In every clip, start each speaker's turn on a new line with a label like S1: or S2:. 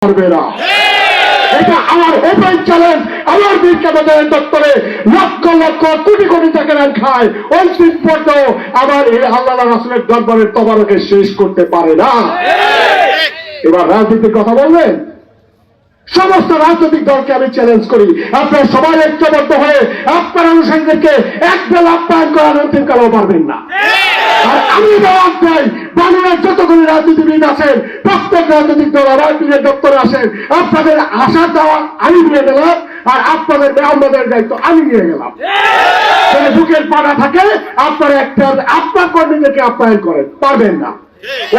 S1: পারবে না। এটা আমার ওপেন চ্যালেঞ্জ। আমার বিজ্ঞাপনের দপ্তরে লক্ষ লক্ষ কোটি কোটি টাকা খায়, অন্তিম পর্যায়ে আবার এই আল্লাহ রাসূলের দরবারের তবারকে শেষ করতে পারে না। এবার রাজনীতির কথা বলবেন, সমস্ত রাজনৈতিক দলকে আমি চ্যালেঞ্জ করি, আপনারা সবাই ঐক্যবদ্ধ হয়ে আপনার অনুসারীদেরকে এক বেলা আপ্যায়ন করার অন্তিম কালেও পারবেন না। আর আমি জবাব দেই, বাংলার যতগুলি রাজনীতিবিদ আছেন, প্রত্যেক রাজনৈতিক দল আমার পীরের দপ্তরে আসেন, আপনাদের আশার দেওয়া আমি নিয়ে গেলাম, আর আপনাদের মেহমানদের দায়িত্ব আমি নিয়ে গেলাম। বুকের পাড়া থাকে, আপনারা একটা আপনার কর্মীদেরকে আপ্যায়ন করেন, পারবেন না।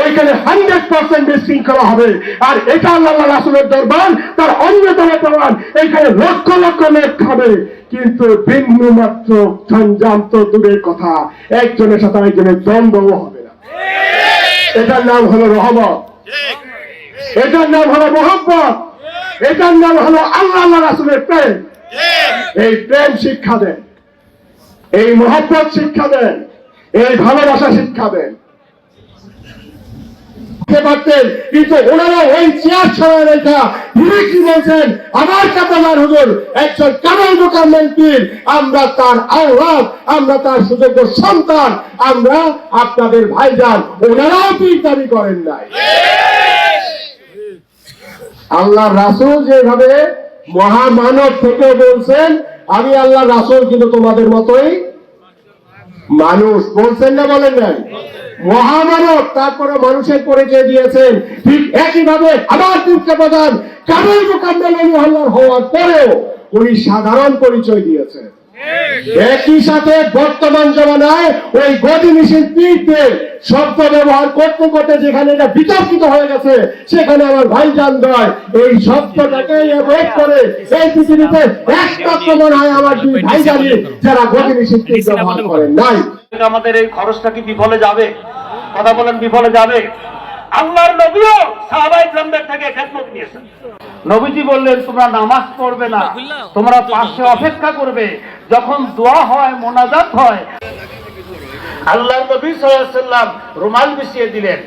S1: ওইখানে 100% বিশৃঙ্খলা হবে। আর এটা আল্লাহ রাসূলের দরবার, তার অন্যতম প্রমাণ। এখানে লক্ষ লক্ষ লোক খাবে, কিন্তু বিন্দু মাত্র সঞ্জাম তো দূরের কথা, একজনের সাথে একজনের দ্বন্দ্বও হবে না। এটার নাম হলো রহমত, এটার নাম হলো মোহাম্মত, এটার নাম হলো আল্লাহ রাসূলের প্রেম। এই প্রেম শিক্ষা দেন, এই মোহাম্মত শিক্ষা দেন, এই ভালোবাসা শিক্ষা দেন। পারতেন, কিন্তু ওনারা ওই চেয়ার ছড়া রেখা কি বলছেন, আমার কাতালার হুজুর একজন কামাল মোকাম্মেল পীর, আমরা তার আওলাদ, আমরা তার সুযোগ্য সন্তান, আমরা আপনাদের ভাইজান। ওনারাও পীর দাবি করেন নাই। আল্লাহ রাসূল যেভাবে মহামানব থেকে বলছেন, আমি আল্লাহ রাসূল কিন্তু তোমাদের মতোই মানুষ, বলছেন না বলেন নাই? মহামানব, তারপরে মানুষের পরিচয় দিয়েছেন। ঠিক একইভাবে আমার পীরকে প্রধান কামাল মোকাম্মেল হওয়ার পরেও উনি সাধারণ পরিচয় দিয়েছেন। একই সাথে বর্তমান জমানায় ওই গদিনিশীল পীরদের শব্দ ব্যবহার করতে করতে যেখানে এটা বিতর্কিত হয়ে গেছে, সেখানে আমার ভাইজান দয় এই শব্দটাকে অ্যাভয়েড করে এই পৃথিবীতে একমাত্র মনে হয় আমার দুই ভাইজানি যারা গদিনিশীল পীর ব্যবহার করেন নাই।
S2: আমাদের এই খরচটা কি বিফলে যাবে? কথা বলেন, বিফলে যাবে? আল্লাহর নবীও সাহাবায়ে কেরামদের থেকে খেদমত নিয়েছেন। নবীজি বললেন, তোমরা নামাজ পড়বে না, তোমরা পাশে অপেক্ষা করবে, যখন দোয়া হয়, মোনাজাত হয়। আল্লাহর নবী সাল্লাল্লাহু আলাইহি ওয়াসাল্লাম রুমাল বিছিয়ে দিলেন।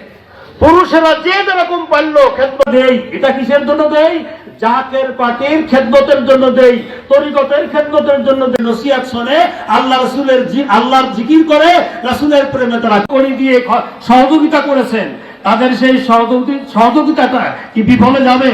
S2: পুরুষেরা যে যেরকম পারলো খেদমত দেই। এটা কিসের জন্য দেই? জাকের পার্টির খেদমতের জন্য দেই, তরিকতের খেদমতের জন্য দেই। নসিহত শুনে আল্লাহ রাসূলের আল্লাহর জিকির করে রাসূলের প্রেমে তারা করি দিয়ে সহযোগিতা করেছেন। তাদের সেই সহযোগিতাটা কি বিফলে যাবে?